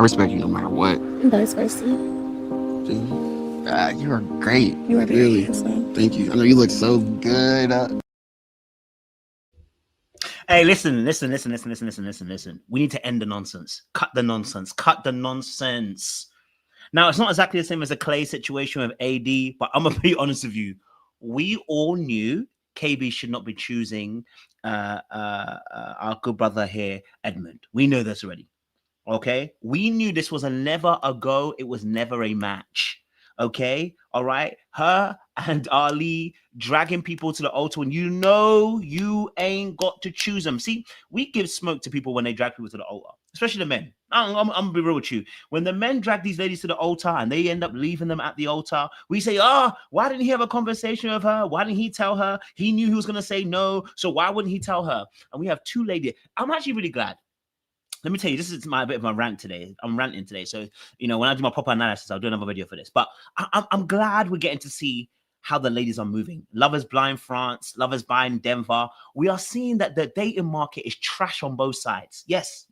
respect you no matter what. And vice versa. You are great. You are very really. handsome. Thank you. I know you look so good. Hey, listen. We need to end the nonsense. Cut the nonsense. Now, it's not exactly the same as a Clay situation with AD, but I'm going to be honest with you. We all knew KB should not be choosing our good brother here, Edmund. We know this already. Okay? We knew this was never a go. It was never a match. Okay? All right? Her and Ali dragging people to the altar when you know you ain't got to choose them. See, we give smoke to people when they drag people to the altar, especially the men. I'm gonna be real with you. When the men drag these ladies to the altar and they end up leaving them at the altar, we say, why didn't he have a conversation with her? Why didn't he tell her? He knew he was gonna say no, so why wouldn't he tell her? And we have two ladies. I'm actually really glad. Let me tell you, this is a bit of my rant today. I'm ranting today. So, when I do my proper analysis, I'll do another video for this. But I'm glad we're getting to see how the ladies are moving. Love is Blind France, Love is Blind Denver. We are seeing that the dating market is trash on both sides. Yes.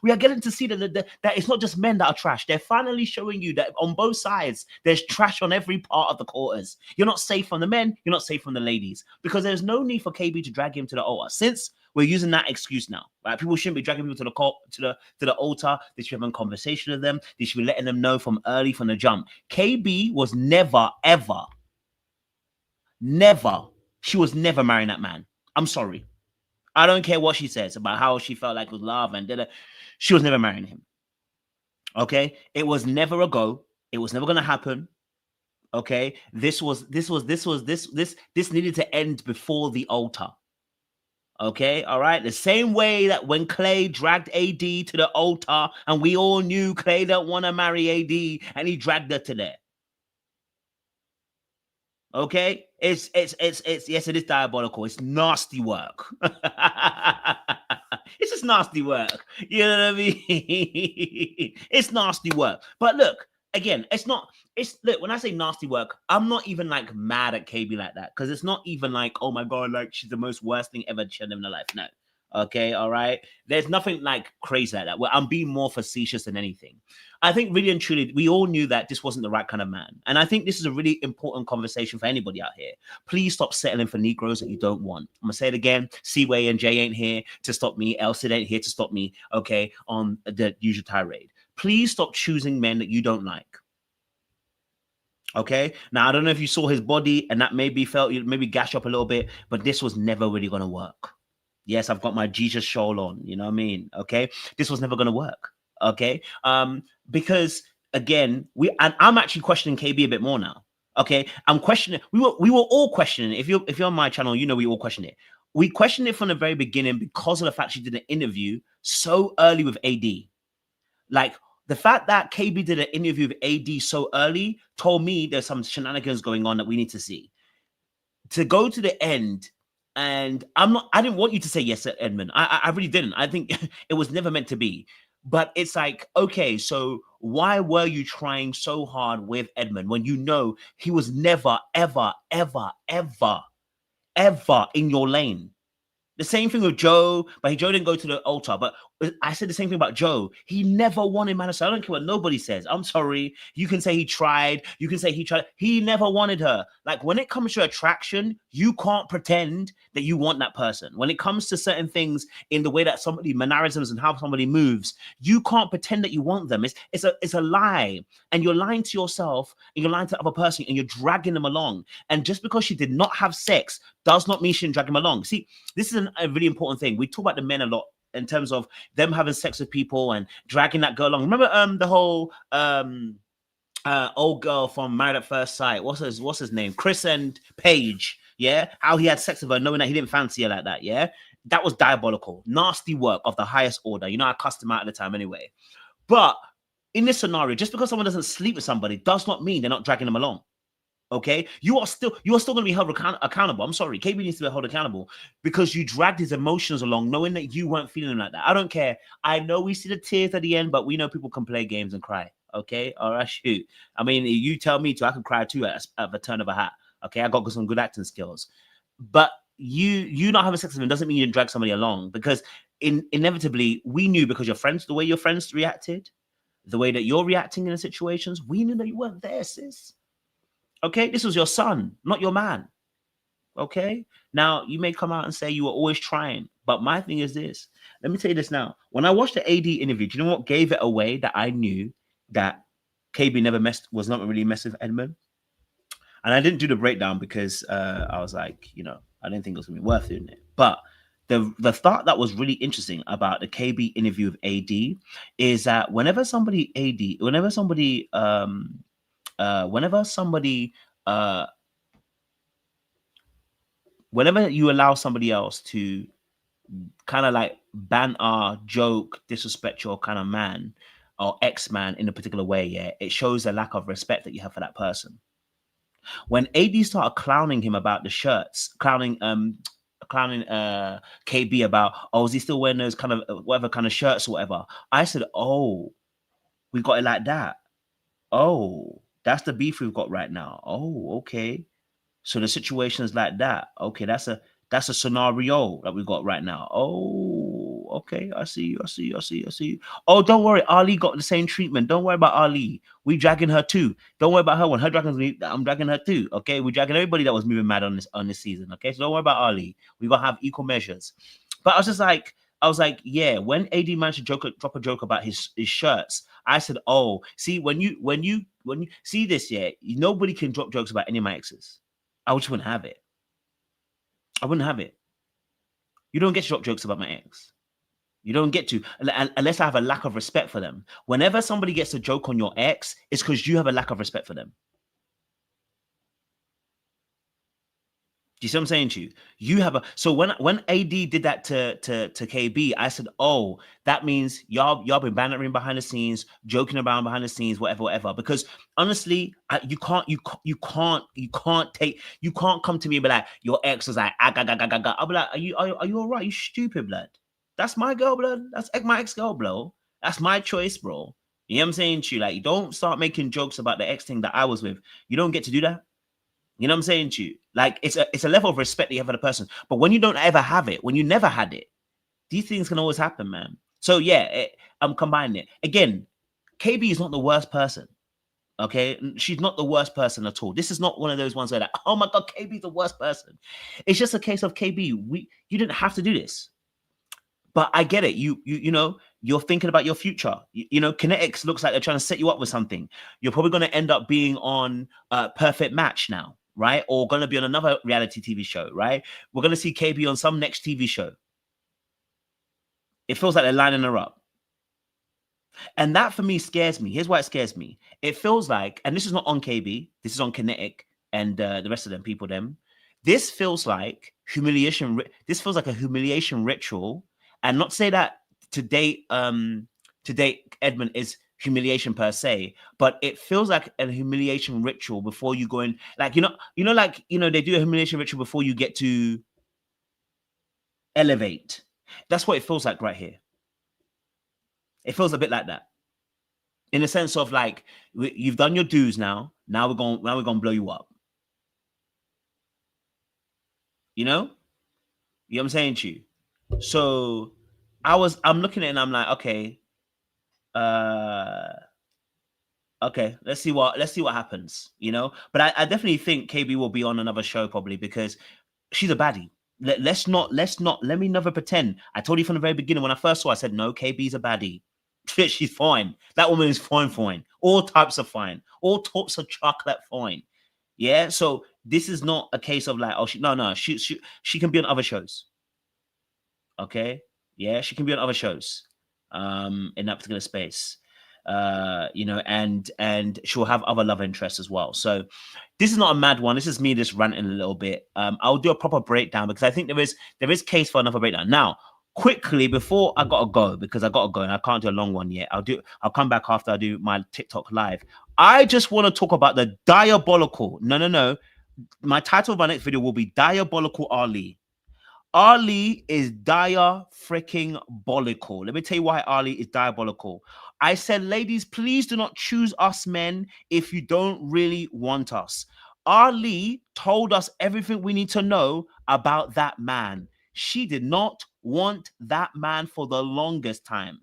We are getting to see that it's not just men that are trash. They're finally showing you that on both sides, there's trash on every part of the quarters. You're not safe from the men, you're not safe from the ladies. Because there's no need for KB to drag him to the altar. Since we're using that excuse now, right? People shouldn't be dragging people to the altar. They should be having a conversation with them. They should be letting them know from the jump. KB was never, she was never marrying that man. I'm sorry. I don't care what she says about how she felt like it was love and did it. She was never marrying him. Okay? It was never a go. It was never gonna happen. Okay? This needed to end before the altar. Okay, all right. The same way that when Clay dragged AD to the altar, and we all knew Clay don't want to marry AD, and he dragged her to there. Okay, it's yes, it is diabolical. It's nasty work. It's just nasty work. You know what I mean? It's nasty work. But look, again, look, when I say nasty work, I'm not even like mad at KB like that, because it's not even like, oh my god, like she's the most worst thing ever to in her life. No. Okay, all right. There's nothing like crazy like that. Well, I'm being more facetious than anything. I think really and truly, we all knew that this wasn't the right kind of man. And I think this is a really important conversation for anybody out here. Please stop settling for Negroes that you don't want. I'm gonna say it again. Seaway and Jay ain't here to stop me. Elsie ain't here to stop me. Okay, on the usual tirade. Please stop choosing men that you don't like. Okay, now I don't know if you saw his body and that maybe gash up a little bit, but this was never really gonna work. Yes, I've got my Jesus shawl on, you know what I mean? Okay, this was never gonna work. Okay, because again, I'm actually questioning KB a bit more now. Okay, I'm questioning. We were all questioning it. If you're on my channel, you know we all questioned it. We questioned it from the very beginning because of the fact she did an interview so early with AD. Like, the fact that KB did an interview with AD so early told me there's some shenanigans going on that we need to see. To go to the end, and I didn't want you to say yes, Edmund. I really didn't. I think it was never meant to be. But it's like, okay, so why were you trying so hard with Edmund when you know he was never, ever in your lane? The same thing with Joe, but Joe didn't go to the altar. But I said the same thing about Joe. He never wanted Madison. I don't care what nobody says. I'm sorry. You can say he tried. You can say he tried. He never wanted her. Like, when it comes to attraction, you can't pretend that you want that person. When it comes to certain things in the way that somebody mannerisms and how somebody moves, you can't pretend that you want them. It's a lie. And you're lying to yourself and you're lying to the other person and you're dragging them along. And just because she did not have sex does not mean she didn't drag him along. See, this is a really important thing. We talk about the men a lot in terms of them having sex with people and dragging that girl along. Remember the whole old girl from Married at First Sight? What's his name? Chris and Paige. Yeah, how he had sex with her knowing that he didn't fancy her like that. Yeah, that was diabolical, nasty work of the highest order. You know, I cussed him out at the time anyway. But in this scenario, just because someone doesn't sleep with somebody does not mean they're not dragging them along. Okay, you are still going to be held accountable. I'm sorry, KB needs to be held accountable because you dragged his emotions along, knowing that you weren't feeling like that. I don't care. I know we see the tears at the end, but we know people can play games and cry. Okay, all right, shoot. I mean, you tell me to, I can cry too at the turn of a hat. Okay, I got some good acting skills, but you not having sex with him doesn't mean you didn't drag somebody along, because inevitably, we knew because your friends, the way your friends reacted, the way that you're reacting in the situations, we knew that you weren't there, sis. Okay, this was your son, not your man. Okay, now you may come out and say you were always trying, but my thing is this. Let me tell you this now. When I watched the AD interview, do you know what gave it away that I knew that KB never was not really messing with Edmund? And I didn't do the breakdown because I was like, I didn't think it was gonna be worth doing it. But the thought that was really interesting about the KB interview with AD is that whenever somebody whenever you allow somebody else to kind of like banter, joke, disrespect your kind of man or ex-man in a particular way, yeah, it shows a lack of respect that you have for that person. When AD started clowning him about the shirts, clowning KB about, oh, is he still wearing those kind of whatever kind of shirts or whatever? I said, oh, we got it like that. Oh, that's the beef we've got right now. Oh, okay. So the situation is like that. Okay, that's a scenario that we got right now. Oh, okay. I see you. Oh, don't worry. Ali got the same treatment. Don't worry about Ali. We dragging her too. Don't worry about her. When her dragging me, I'm dragging her too. Okay, we dragging everybody that was moving mad on this season. Okay, so don't worry about Ali. We gotta have equal measures. But I was like, yeah. When AD managed to drop a joke about his shirts, I said, oh, see, when you see this, yeah, nobody can drop jokes about any of my exes. I just wouldn't have it. I wouldn't have it. You don't get to drop jokes about my ex. You don't get to, unless I have a lack of respect for them. Whenever somebody gets a joke on your ex, it's because you have a lack of respect for them. Do you see what I'm saying to you? You have a so when AD did that to KB, I said, oh, that means y'all been bantering behind the scenes, joking around behind the scenes, whatever. Because honestly, you can't come to me and be like, your ex was like, I'll be like, are you all right? You stupid, blood. That's my girl, blood. That's my ex girl, bro. That's my choice, bro. You know what I'm saying to you? Like, don't start making jokes about the ex thing that I was with. You don't get to do that. You know what I'm saying to you? Like, it's a level of respect that you have for the person. But when you don't ever have it, when you never had it, these things can always happen, man. So yeah, I'm combining it. Again, KB is not the worst person. Okay, she's not the worst person at all. This is not one of those ones where like, oh my god, KB's the worst person. It's just a case of KB. You didn't have to do this. But I get it. You know, you're thinking about your future. You know, Kinetics looks like they're trying to set you up with something. You're probably going to end up being on Perfect Match now, right? Or going to be on another reality TV show, right? We're going to see KB on some next TV show. It feels like they're lining her up. And that for me scares me. Here's why it scares me. It feels like, and this is not on KB, this is on Kinetic and the rest of them people, this feels like humiliation. This feels like a humiliation ritual. And not to say that to date Edmund is humiliation per se, but it feels like a humiliation ritual before you go in. Like, they do a humiliation ritual before you get to elevate. That's what it feels like right here. It feels a bit like that. In the sense of like, you've done your dues now. Now we're going to blow you up. You know what I'm saying to you? So I'm looking at it and I'm like, okay, let's see what happens, But I definitely think KB will be on another show probably because she's a baddie. Let me never pretend. I told you from the very beginning when I first saw her, I said, no, KB's a baddie. She's fine. That woman is fine. All types of fine. All types of chocolate fine. Yeah. So this is not a case of like, oh, she can be on other shows. Okay. Yeah, she can be on other shows in that particular space. And she'll have other love interests as well. So this is not a mad one. This is me just ranting a little bit. I'll do a proper breakdown because I think there is case for another breakdown. Now, quickly before I gotta go, because I gotta go and I can't do a long one yet. I'll come back after I do my TikTok live. I just want to talk about the diabolical. No. My title of my next video will be Diabolical Ali. Ali is freaking diabolical. Let me tell you why Ali is diabolical. I said, ladies, please do not choose us men if you don't really want us. Ali told us everything we need to know about that man. She did not want that man for the longest time.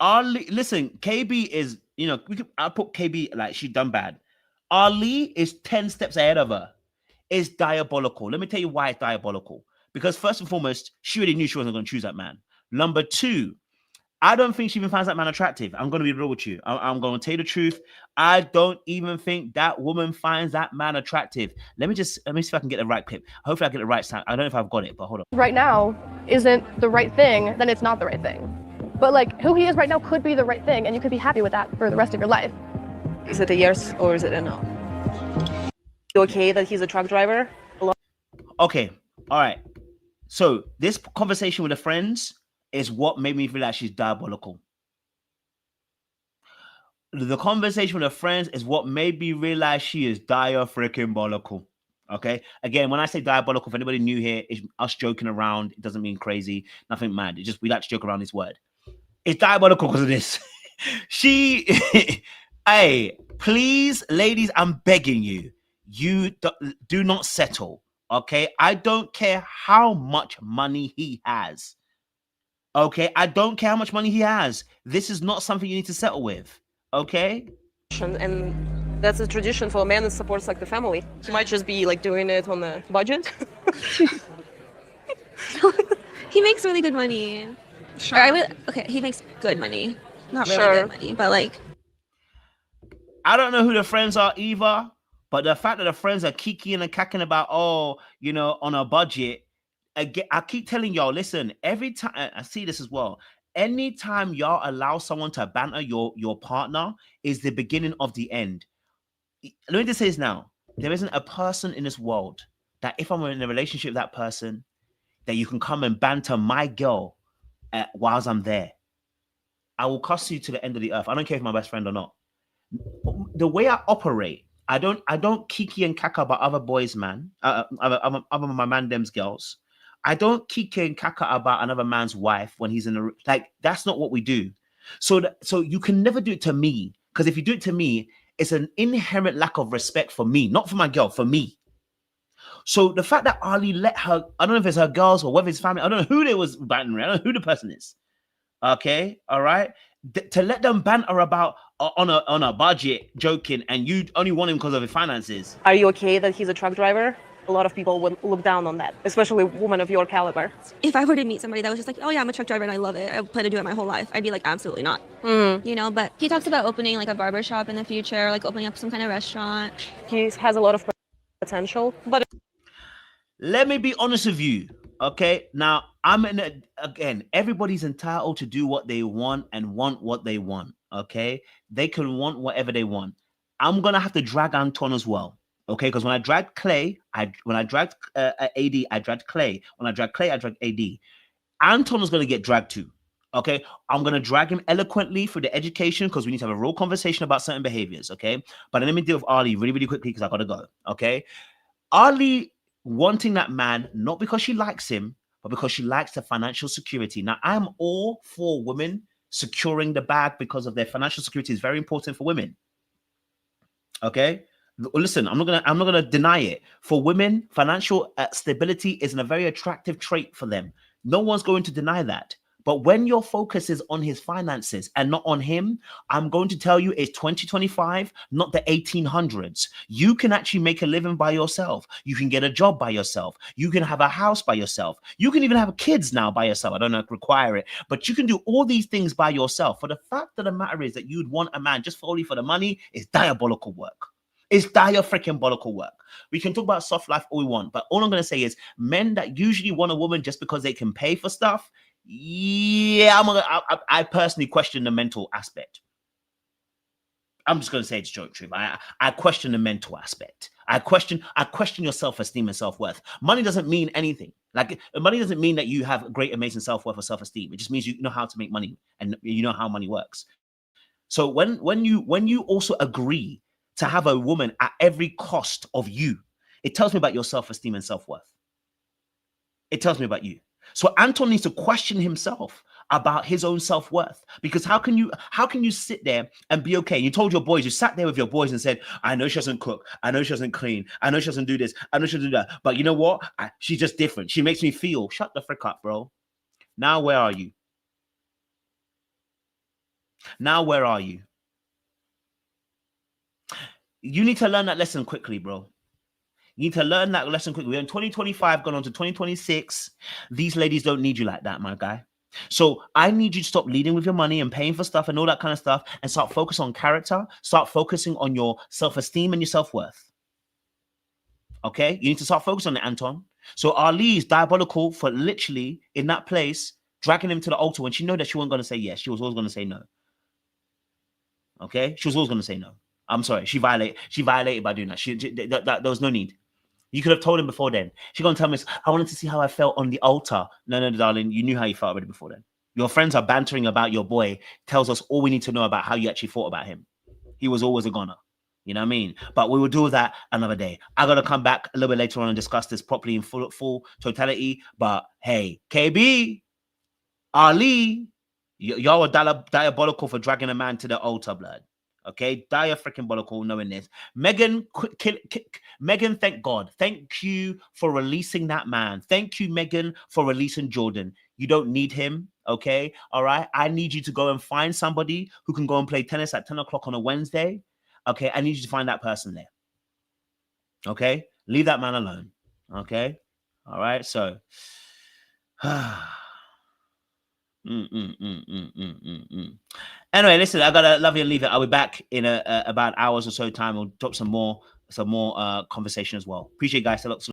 Listen, KB is, I put KB like she done bad. Ali is 10 steps ahead of her. It's diabolical. Let me tell you why it's diabolical. Because first and foremost, she already knew she wasn't going to choose that man. Number two, I don't think she even finds that man attractive. I'm going to be real with you. I'm going to tell you the truth. I don't even think that woman finds that man attractive. Let me see if I can get the right clip. Hopefully I get the right sound. I don't know if I've got it, but hold on. Right now isn't the right thing, then it's not the right thing. But like who he is right now could be the right thing, and you could be happy with that for the rest of your life. Is it a yes or is it a no? You okay that he's a truck driver? Okay, all right. So this conversation with the friends is what made me feel like she's diabolical. The conversation with her friends is what made me realize she is freaking-bolical. Okay. Again, when I say diabolical, for anybody new here, it's us joking around. It doesn't mean crazy, nothing mad. It's just we like to joke around this word. It's diabolical because of this. Hey, please, ladies, I'm begging you. You do not settle. Okay. I don't care how much money he has. Okay. I don't care how much money he has. This is not something you need to settle with. Okay. And that's a tradition for a man that supports like the family. He might just be like doing it on the budget. He makes really good money. Sure. Okay, he makes good money. Not really good money, but like. I don't know who the friends are either, but the fact that the friends are kikiing and cacking about, on a budget. I keep telling y'all, listen, every time I see this as well. Anytime y'all allow someone to banter your partner is the beginning of the end. Let me just say this now. There isn't a person in this world that if I'm in a relationship with that person, that you can come and banter my girl whilst I'm there. I will cuss you to the end of the earth. I don't care if my best friend or not. The way I operate, I don't kiki and kaka about other boys, man. Other my man, them's girls. I don't kiki and kaka about another man's wife when he's in a like. That's not what we do. So you can never do it to me, because if you do it to me, it's an inherent lack of respect for me, not for my girl, for me. So the fact that Ali let her, I don't know if it's her girls or whether it's family, I don't know who they was bantering. I don't know who the person is. Okay, all right. To let them banter about on a budget, joking, and you only want him because of his finances. Are you okay that he's a truck driver? A lot of people would look down on that, especially women of your caliber. If I were to meet somebody that was just like, oh yeah, I'm a truck driver and I love it, I plan to do it my whole life, I'd be like, absolutely not. But he talks about opening like a barber shop in the future, like opening up some kind of restaurant. He has a lot of potential, but let me be honest with you. Okay, now again, everybody's entitled to do what they want and want what they want. Okay, they can want whatever they want. I'm gonna have to drag Anton as well. Okay, because when I dragged Clay, when I dragged AD, I dragged Clay. When I dragged Clay, I dragged AD. Anton is going to get dragged too. Okay, I'm going to drag him eloquently for the education because we need to have a real conversation about certain behaviors. Okay, but let me deal with Ali really, really quickly because I got to go. Okay, Ali wanting that man not because she likes him, but because she likes the financial security. Now, I'm all for women securing the bag because of their financial security is very important for women. Okay. Listen, I'm not gonna deny it. For women, financial stability is a very attractive trait for them. No one's going to deny that. But when your focus is on his finances and not on him, I'm going to tell you it's 2025, not the 1800s. You can actually make a living by yourself. You can get a job by yourself. You can have a house by yourself. You can even have kids now by yourself. I don't know if require it, but you can do all these things by yourself. For the fact of the matter is that you'd want a man just only for the money is diabolical work. It's freaking-bolical work. We can talk about soft life all we want, but all I'm going to say is men that usually want a woman just because they can pay for stuff, yeah, I personally question the mental aspect. I'm just going to say it's the truth. I question the mental aspect. I question your self-esteem and self-worth. Money doesn't mean anything. Like, money doesn't mean that you have great, amazing self-worth or self-esteem. It just means you know how to make money and you know how money works. So when you also agree to have a woman at every cost of you, it tells me about your self-esteem and self-worth. It tells me about you. So Anton needs to question himself. about his own self-worth. Because how can you sit there and be okay? You told your boys, you sat there with your boys and said, I know she doesn't cook, I know she doesn't clean, I know she doesn't do this, I know she doesn't do that, but you know what, she's just different, she makes me feel. Shut the frick up, bro. Now where are you? Now where are you? You need to learn that lesson quickly, bro. You need to learn that lesson quickly. We're in 2025, gone on to 2026. These ladies don't need you like that, my guy. So I need you to stop leading with your money and paying for stuff and all that kind of stuff and start focusing on character. Start focusing on your self-esteem and your self-worth. Okay? You need to start focusing on it, Anton. So Ali is diabolical for literally in that place, dragging him to the altar when she knew that she wasn't going to say yes. She was always going to say no. Okay? She was always going to say no. I'm sorry. She violated by doing that. There was no need. You could have told him before then. She's going to tell me, I wanted to see how I felt on the altar. No, darling. You knew how you felt already before then. Your friends are bantering about your boy. Tells us all we need to know about how you actually thought about him. He was always a goner. You know what I mean? But we will do that another day. I got to come back a little bit later on and discuss this properly in full totality. But hey, KB, Ali, y'all are diabolical for dragging a man to the altar, blood. Okay, freaking knowing this. Megan, thank God. Thank you for releasing that man. Thank you, Megan, for releasing Jordan. You don't need him, okay? All right? I need you to go and find somebody who can go and play tennis at 10 o'clock on a Wednesday. Okay, I need you to find that person there. Okay? Leave that man alone. Okay? All right? So... Anyway, listen, I gotta love you and leave it. I'll be back in about hours or so time. We'll drop some more conversation as well. Appreciate you guys.